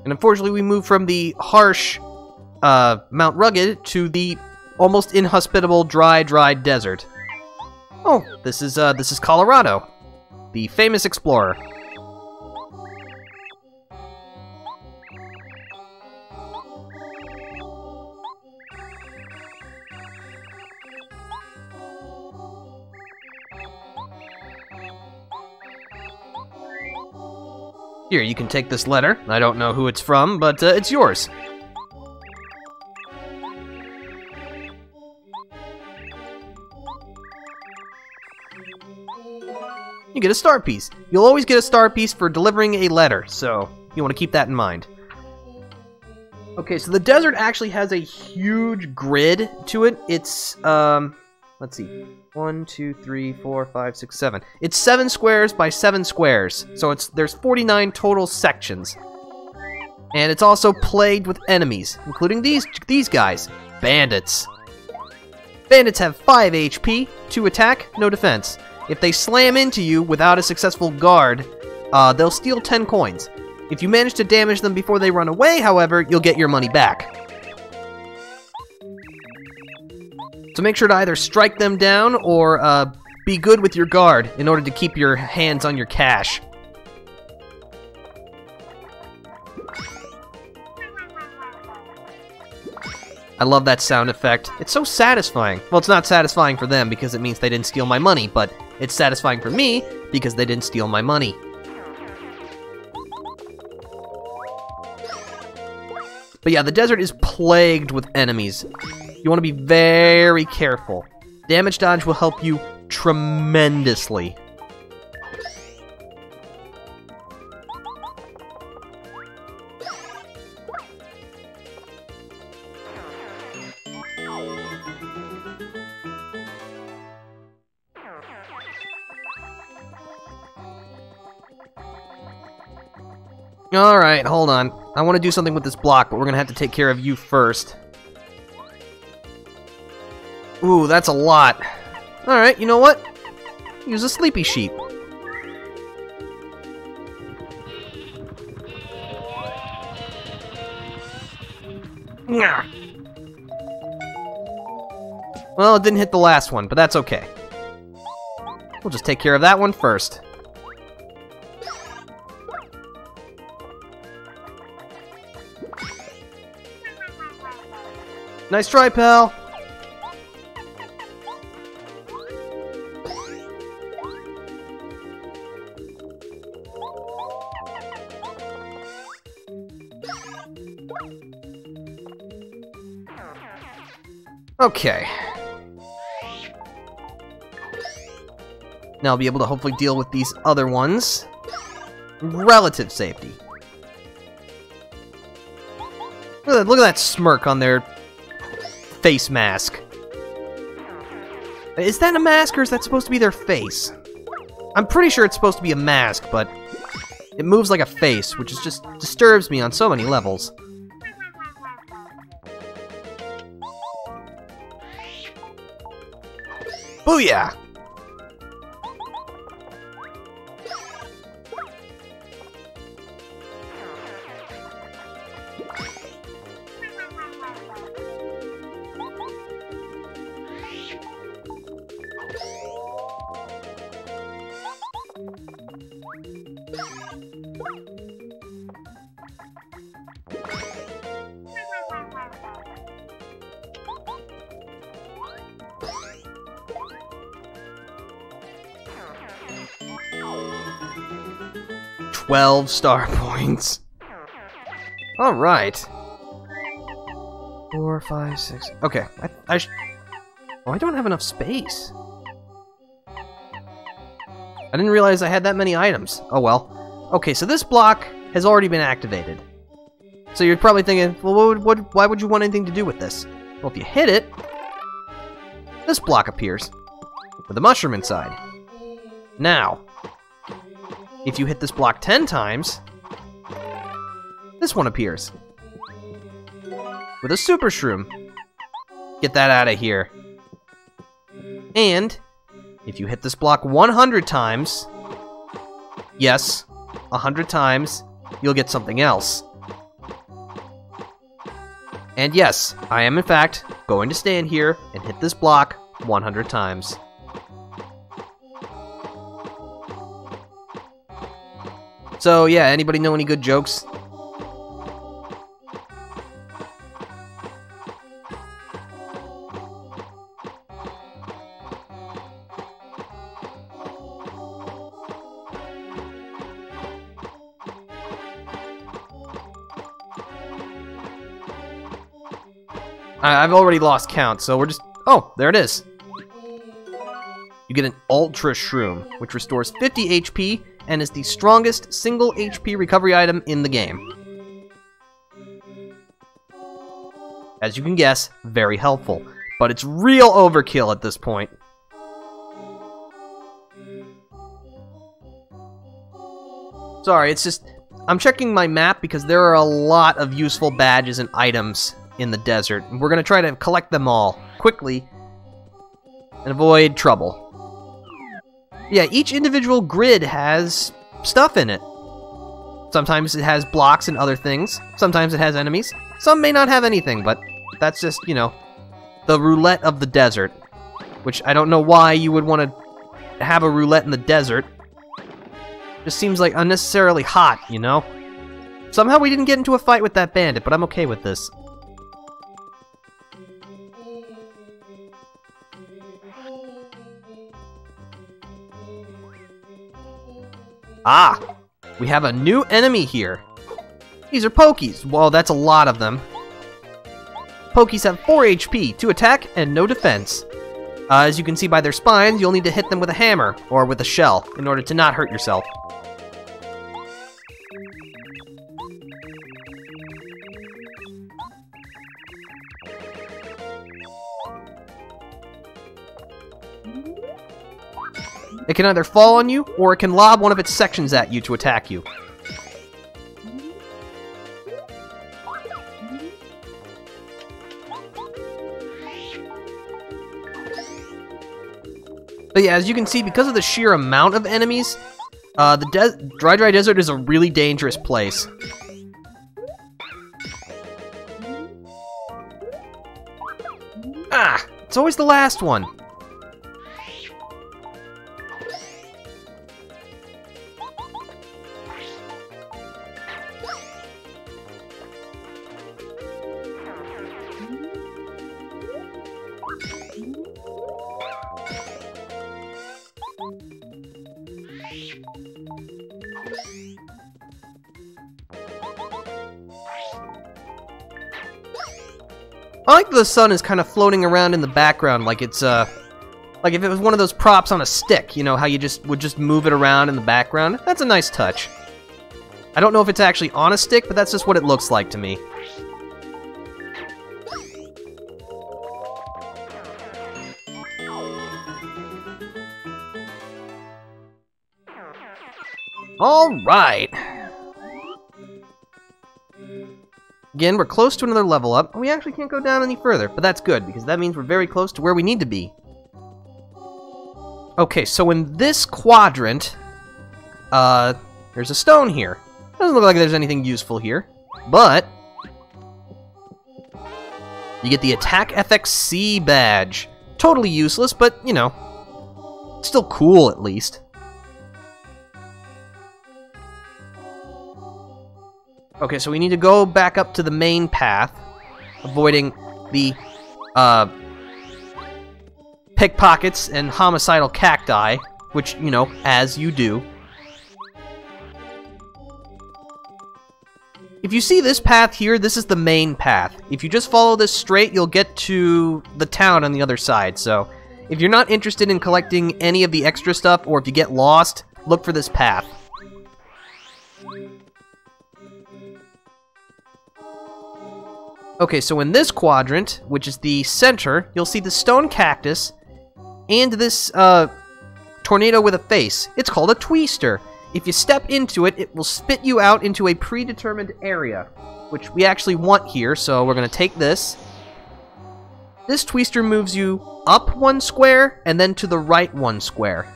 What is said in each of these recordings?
And unfortunately, we moved from the harsh Mount Rugged to the almost inhospitable dry desert. Oh, this is Colorado, the famous explorer. Here, you can take this letter. I don't know who it's from, but it's yours. You get a star piece. You'll always get a star piece for delivering a letter, so you want to keep that in mind. Okay, so the desert actually has a huge grid to it. It's, let's see. 1, 2, 3, 4, 5, 6, 7. It's 7 squares by 7 squares, so there's 49 total sections. And it's also plagued with enemies, including these guys, bandits. Bandits have 5 HP, 2 attack, no defense. If they slam into you without a successful guard, they'll steal 10 coins. If you manage to damage them before they run away, however, you'll get your money back. So make sure to either strike them down or be good with your guard in order to keep your hands on your cash. I love that sound effect. It's so satisfying. Well, it's not satisfying for them because it means they didn't steal my money, but it's satisfying for me because they didn't steal my money. But yeah, the desert is plagued with enemies. You want to be very careful. Damage dodge will help you tremendously. Alright, hold on. I want to do something with this block, but we're going to have to take care of you first. Ooh, that's a lot. Alright, you know what? Use a sleepy sheep. Well, it didn't hit the last one, but that's okay. We'll just take care of that one first. Nice try, pal! Okay. Now I'll be able to hopefully deal with these other ones. Relative safety. Look at that smirk on their face mask. Is that a mask or is that supposed to be their face? I'm pretty sure it's supposed to be a mask, but it moves like a face, which is just disturbs me on so many levels. Booyah! $12 star points. Alright. 4, 5, 6. Okay. Oh, I don't have enough space. I didn't realize I had that many items. Oh well. Okay, so this block has already been activated. So you're probably thinking, well, why would you want anything to do with this? Well, if you hit it, this block appears with a mushroom inside. Now, if you hit this block 10 times, this one appears with a super shroom. Get that out of here. And if you hit this block 100 times, yes, 100 times, you'll get something else. And yes, I am in fact going to stand here and hit this block 100 times. So yeah, anybody know any good jokes? I've already lost count, so we're just... Oh, there it is. You get an Ultra Shroom, which restores 50 HP and is the strongest single HP recovery item in the game. As you can guess, very helpful, but it's real overkill at this point. Sorry, it's just... I'm checking my map because there are a lot of useful badges and items in the desert, and we're going to try to collect them all quickly and avoid trouble. Yeah, each individual grid has stuff in it. Sometimes it has blocks and other things. Sometimes it has enemies. Some may not have anything, but that's just, you know, the roulette of the desert. Which I don't know why you would want to have a roulette in the desert. Just seems like unnecessarily hot, you know? Somehow we didn't get into a fight with that bandit, but I'm okay with this. Ah! We have a new enemy here. These are Pokies. Well, that's a lot of them. Pokies have 4 HP, 2 attack, and no defense. As you can see by their spines, you'll need to hit them with a hammer, or with a shell, in order to not hurt yourself. It can either fall on you, or it can lob one of its sections at you to attack you. But yeah, as you can see, because of the sheer amount of enemies, the Dry Desert is a really dangerous place. Ah! It's always the last one. I like the sun is kind of floating around in the background like it's, like if it was one of those props on a stick, you know, how you would just move it around in the background. That's a nice touch. I don't know if it's actually on a stick, but that's just what it looks like to me. Alright! Again, we're close to another level up. We actually can't go down any further, but that's good, because that means we're very close to where we need to be. Okay, so in this quadrant, there's a stone here. Doesn't look like there's anything useful here, but you get the Attack FXC badge. Totally useless, but, you know, still cool at least. Okay, so we need to go back up to the main path, avoiding the, pickpockets and homicidal cacti, which, you know, as you do. If you see this path here, this is the main path. If you just follow this straight, you'll get to the town on the other side, so if you're not interested in collecting any of the extra stuff, or if you get lost, look for this path. Okay, so in this quadrant, which is the center, you'll see the stone cactus and this tornado with a face. It's called a twister. If you step into it, it will spit you out into a predetermined area, which we actually want here, so we're going to take this. This twister moves you up 1 square and then to the right 1 square.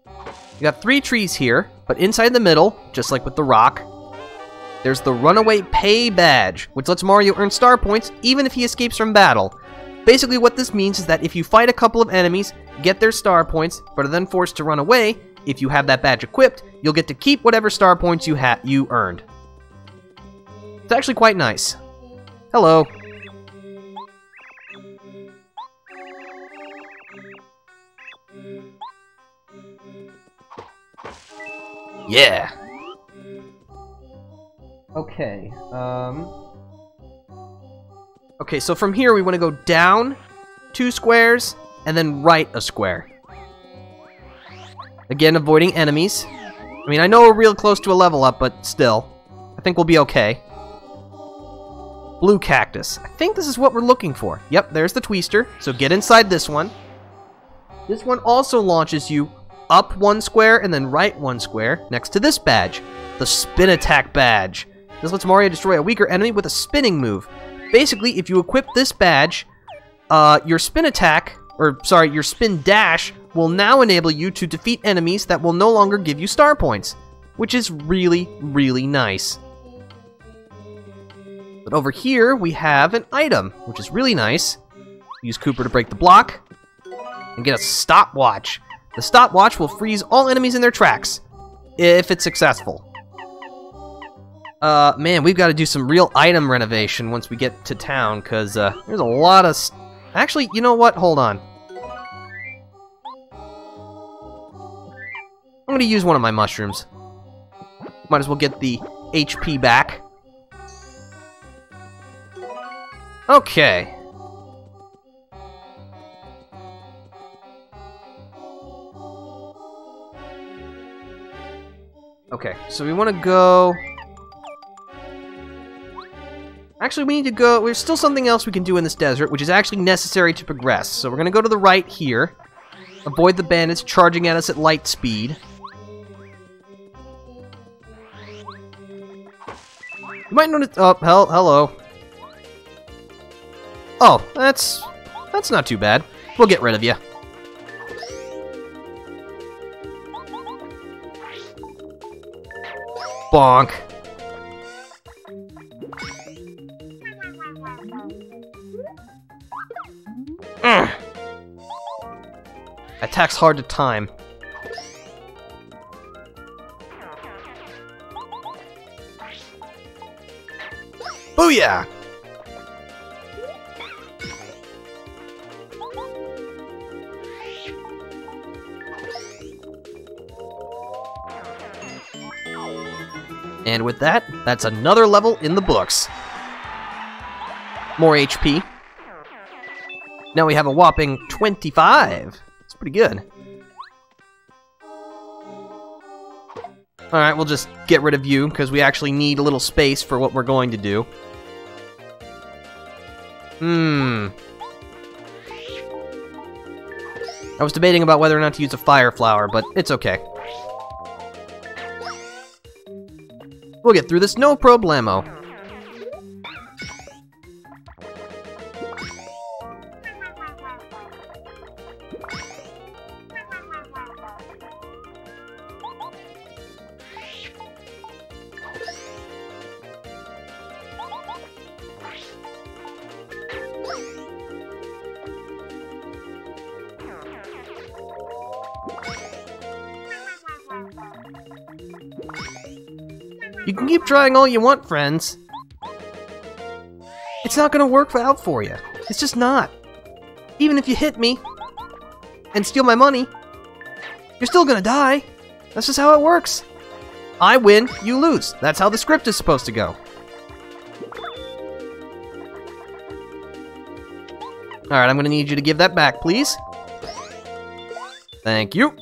You got 3 trees here, but inside the middle, just like with the rock, there's the Runaway Pay badge, which lets Mario earn star points even if he escapes from battle. Basically what this means is that if you fight a couple of enemies, get their star points, but are then forced to run away, if you have that badge equipped, you'll get to keep whatever star points you earned. It's actually quite nice. Hello. Yeah. Okay, okay, so from here we want to go down 2 squares, and then right a square. Again, avoiding enemies. I mean, I know we're real close to a level up, but still. I think we'll be okay. Blue cactus. I think this is what we're looking for. Yep, there's the twister, so get inside this one. This one also launches you up 1 square and then right 1 square next to this badge, the Spin Attack badge. This lets Mario destroy a weaker enemy with a spinning move. Basically, if you equip this badge, your Spin Attack, or sorry, your Spin Dash will now enable you to defeat enemies that will no longer give you star points, which is really, really nice. But over here, we have an item, which is really nice. Use Cooper to break the block, and get a stopwatch. The stopwatch will freeze all enemies in their tracks, if it's successful. Man, we've got to do some real item renovation once we get to town, because there's a lot of... Actually, you know what? Hold on. I'm going to use one of my mushrooms. Might as well get the HP back. Okay. Okay, so we want to go... Actually, we need to go... There's still something else we can do in this desert, which is actually necessary to progress. So we're going to go to the right here. Avoid the bandits charging at us at light speed. You might notice... Oh, hello. Oh, that's not too bad. We'll get rid of you. Bonk. Attack's hard to time. Booyah! And with that, that's another level in the books. More HP. Now we have a whopping 25. It's pretty good. Alright, we'll just get rid of you, because we actually need a little space for what we're going to do. I was debating about whether or not to use a fire flower, but it's okay. We'll get through this no problemo. You can keep trying all you want, friends. It's not gonna work out for you. It's just not. Even if you hit me and steal my money, you're still gonna die. That's just how it works. I win, you lose. That's how the script is supposed to go. Alright, I'm gonna need you to give that back, please. Thank you.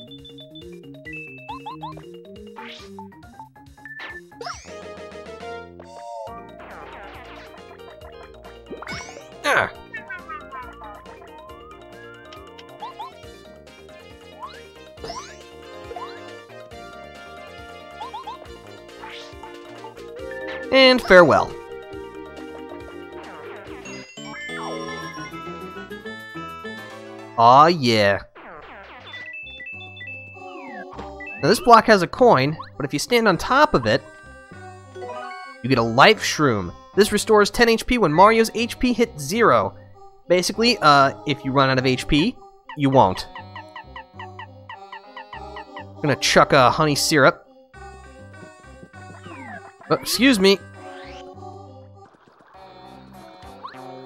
And farewell. Aw, yeah. Now this block has a coin, but if you stand on top of it, You get a life shroom. This restores 10 HP when Mario's HP hits 0. Basically, if you run out of HP, you won't. I'm gonna chuck a honey syrup. Oh, excuse me.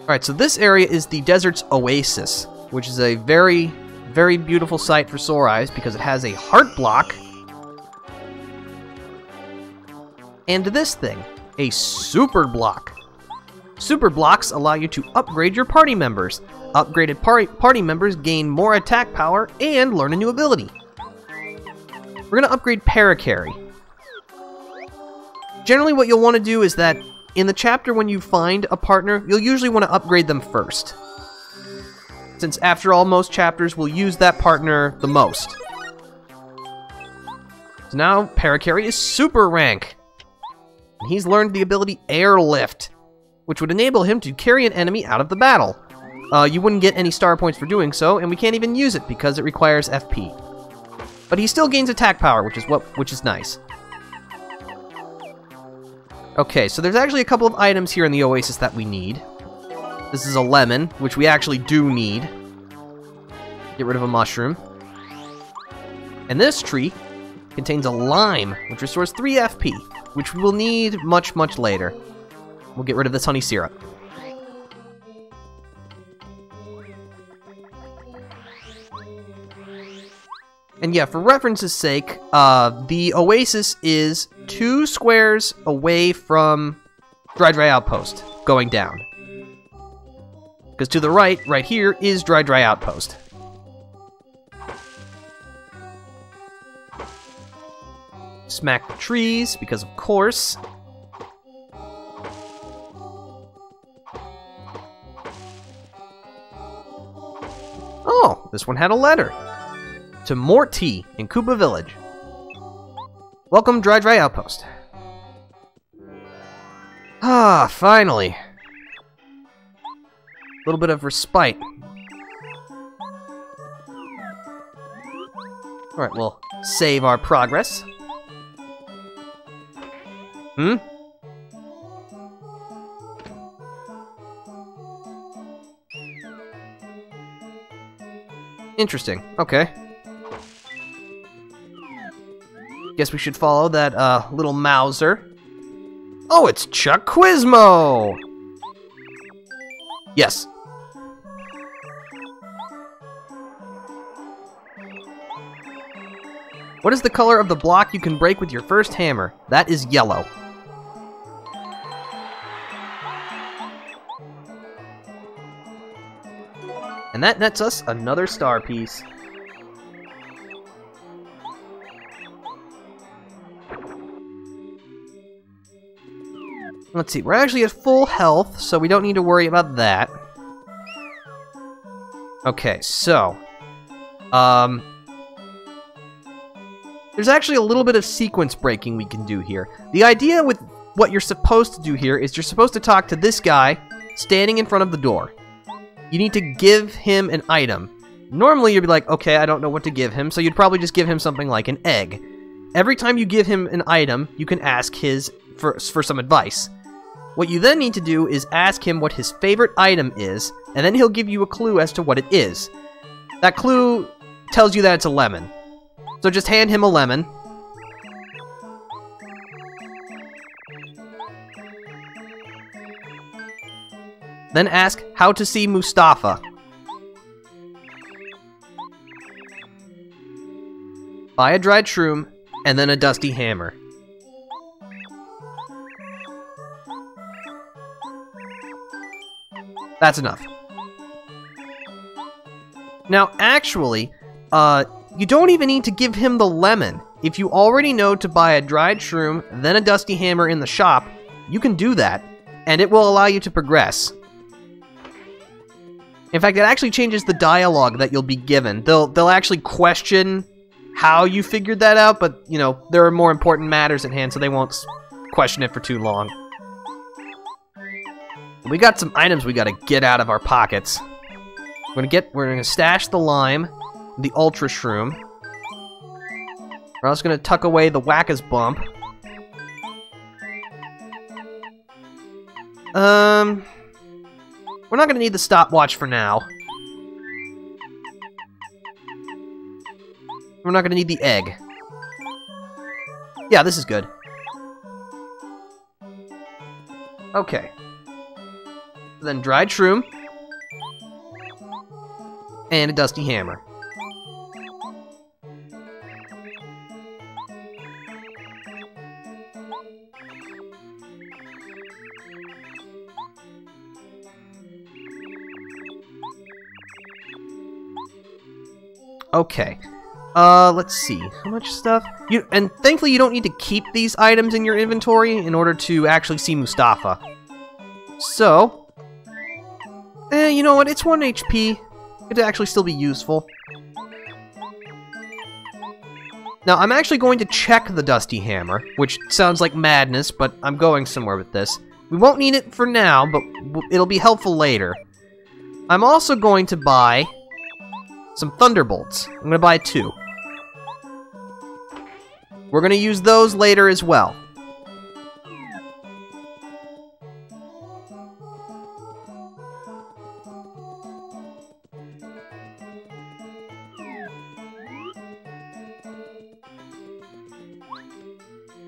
Alright, so this area is the desert's oasis, which is a very, very beautiful sight for sore eyes because it has a heart block. And this thing, a super block. Super blocks allow you to upgrade your party members. Upgraded party members gain more attack power and learn a new ability. We're going to upgrade Paracarry. Generally what you'll want to do is that in the chapter when you find a partner, you'll usually want to upgrade them first. Since after all, most chapters will use that partner the most. So now Paracarry is super rank. And he's learned the ability Airlift, which would enable him to carry an enemy out of the battle. You wouldn't get any star points for doing so, and we can't even use it because it requires FP. But he still gains attack power, which is nice. Okay, so there's actually a couple of items here in the Oasis that we need. This is a lemon, which we actually do need. Get rid of a mushroom. And this tree contains a lime, which restores 3 FP, which we will need much, much later. We'll get rid of this honey syrup. And yeah, for reference's sake, the Oasis is 2 squares away from Dry Outpost, going down. Because to the right here, is Dry Outpost. Smack the trees, because of course. Oh, this one had a letter. To Morty in Koopa Village. Welcome, Dry Outpost. Ah, finally. A little bit of respite. Alright, we'll save our progress. Interesting. Okay. Guess we should follow that little Mouser. Oh, it's Chuck Quizmo! Yes. What is the color of the block you can break with your first hammer? That is yellow. And that nets us another star piece. Let's see, we're actually at full health, so we don't need to worry about that. Okay, so... there's actually a little bit of sequence breaking we can do here. The idea with what you're supposed to do here is you're supposed to talk to this guy standing in front of the door. You need to give him an item. Normally you'd be like, okay, I don't know what to give him, so you'd probably just give him something like an egg. Every time you give him an item, you can ask for some advice. What you then need to do is ask him what his favorite item is, and then he'll give you a clue as to what it is. That clue tells you that it's a lemon. So just hand him a lemon. Then ask how to see Mustafa. Buy a dried shroom, and then a dusty hammer. That's enough. Now, actually, you don't even need to give him the lemon. If you already know to buy a dried shroom, then a dusty hammer in the shop, you can do that, and it will allow you to progress. In fact, it actually changes the dialogue that you'll be given. They'll actually question how you figured that out, but, you know, there are more important matters at hand, so they won't question it for too long. We got some items we gotta get out of our pockets. We're gonna stash the lime, the ultra shroom. We're also gonna tuck away the Whack-as bump. We're not gonna need the stopwatch for now. We're not gonna need the egg. Yeah, this is good. Okay. Then dried shroom. And a dusty hammer. Okay. Let's see. How much stuff? And thankfully you don't need to keep these items in your inventory in order to actually see Mustafa. So... you know what? It's 1 HP. It'd actually still be useful. Now, I'm actually going to check the Dusty Hammer, which sounds like madness, but I'm going somewhere with this. We won't need it for now, but it'll be helpful later. I'm also going to buy some Thunderbolts. I'm going to buy 2. We're going to use those later as well.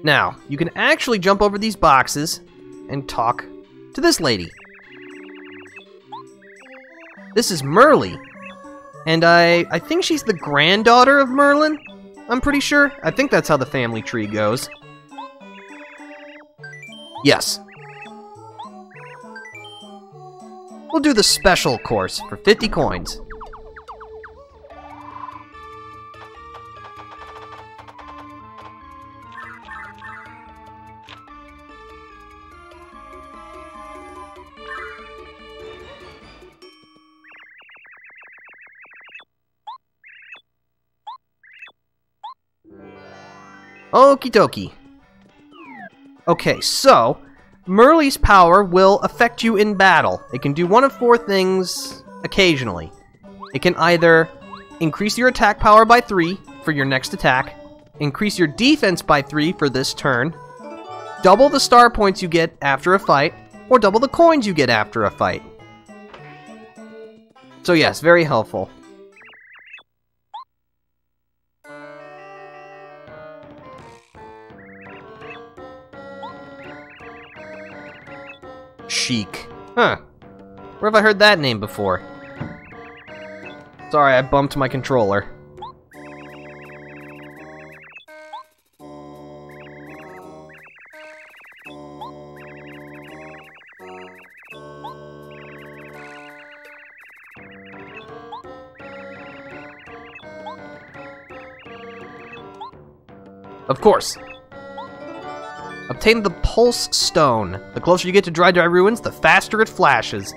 Now, you can actually jump over these boxes and talk to this lady. This is Merly. And I think she's the granddaughter of Merlin. I'm pretty sure. I think that's how the family tree goes. Yes. We'll do the special course for 50 coins. Okie dokie. Okay, so, Merly's power will affect you in battle. It can do one of 4 things occasionally. It can either increase your attack power by 3 for your next attack, increase your defense by 3 for this turn, double the star points you get after a fight, or double the coins you get after a fight. So yes, very helpful. Chic. Huh. Where have I heard that name before? Sorry, I bumped my controller. Of course. Obtain the Pulse Stone. The closer you get to Dry Ruins, the faster it flashes.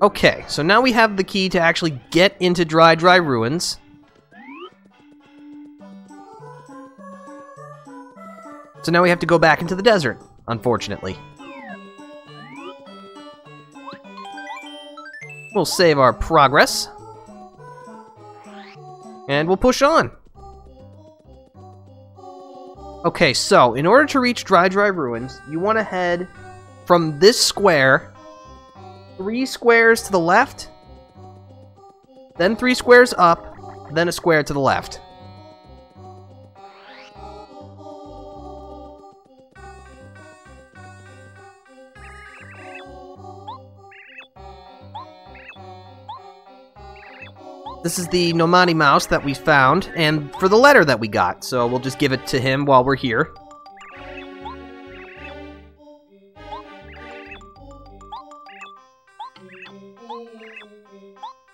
Okay, so now we have the key to actually get into Dry Ruins. So now we have to go back into the desert, unfortunately. We'll save our progress. And we'll push on. Okay, so in order to reach Dry Ruins, you want to head from this square 3 squares to the left, then 3 squares up, then a square to the left. This is the Nomani mouse that we found, and for the letter that we got, so we'll just give it to him while we're here.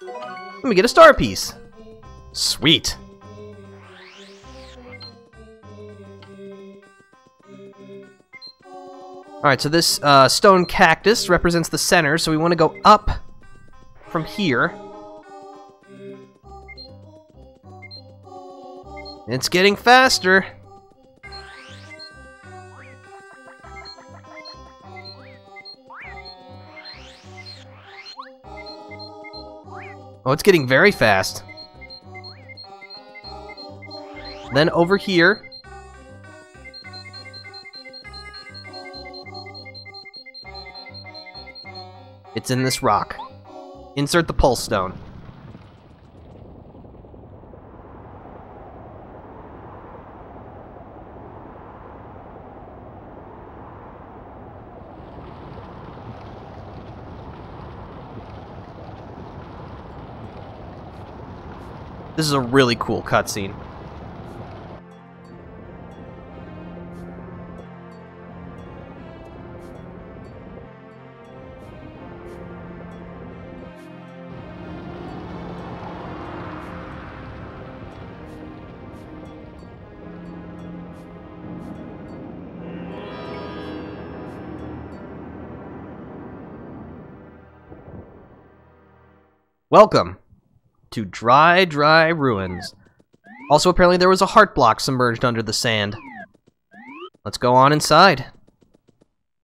Let me get a star piece. Sweet. Alright, so this stone cactus represents the center, so we want to go up from here. It's getting faster. Oh, it's getting very fast. Then over here... it's in this rock. Insert the pulse stone. This is a really cool cutscene. Welcome to Dry Ruins. Also, apparently there was a heart block submerged under the sand. Let's go on inside.